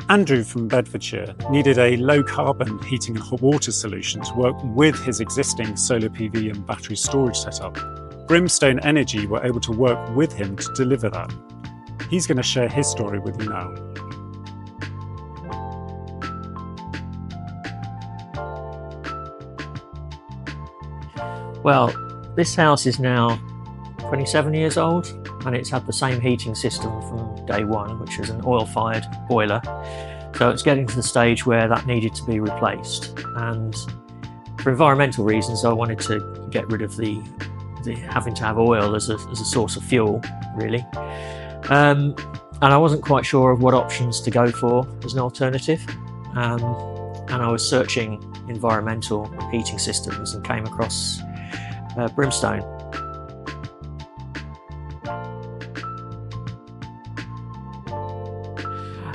Andrew from Bedfordshire needed a low-carbon heating and hot water solution to work with his existing solar PV and battery storage setup. Brimstone Energy were able to work with him to deliver that. He's going to share his story with you now. Well, this house is now 27 years old, and it's had the same heating system from day one, which is an oil-fired boiler. So it's getting to the stage where that needed to be replaced. And for environmental reasons, I wanted to get rid of the having to have oil as a source of fuel, really. And I wasn't quite sure of what options to go for as an alternative. And I was searching environmental heating systems and came across Brimstone.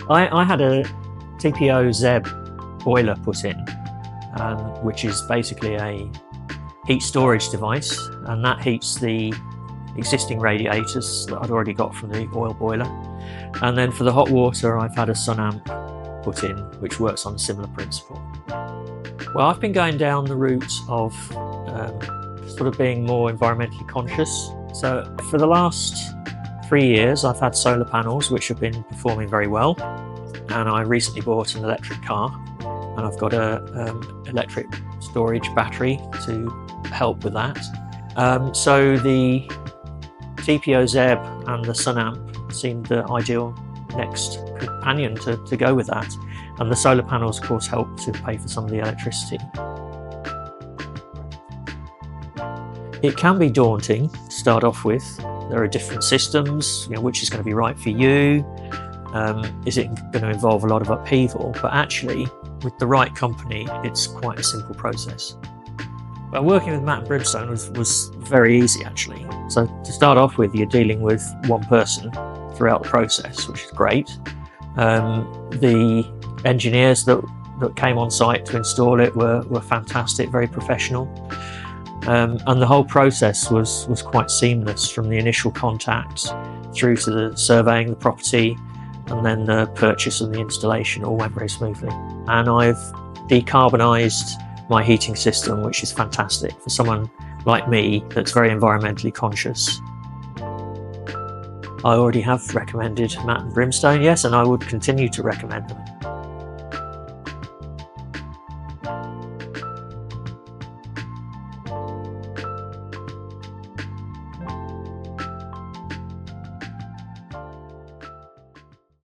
I had a Tepeo ZEB boiler put in, which is basically a heat storage device, and that heats the existing radiators that I'd already got from the oil boiler. And then for the hot water, I've had a SUNAMP put in, which works on a similar principle. Well, I've been going down the route of sort of being more environmentally conscious. So for the last 3 years, I've had solar panels, which have been performing very well. And I recently bought an electric car, and I've got a electric storage battery to help with that. So the Tepeo ZEB and the SUNAMP seemed the ideal next companion to go with that. And the solar panels, of course, help to pay for some of the electricity. It can be daunting to start off with. There are different systems, which is going to be right for you. Is it going to involve a lot of upheaval? But actually, with the right company, it's quite a simple process. Well, working with Matt and Brimstone was very easy, actually. So to start off with, you're dealing with one person throughout the process, which is great. The engineers that came on site to install it were fantastic, very professional. And the whole process was quite seamless, from the initial contact through to the surveying the property, and then the purchase and the installation all went very smoothly. And I've decarbonised my heating system, which is fantastic for someone like me that's very environmentally conscious. I already have recommended Matt and Brimstone, yes, and I would continue to recommend them.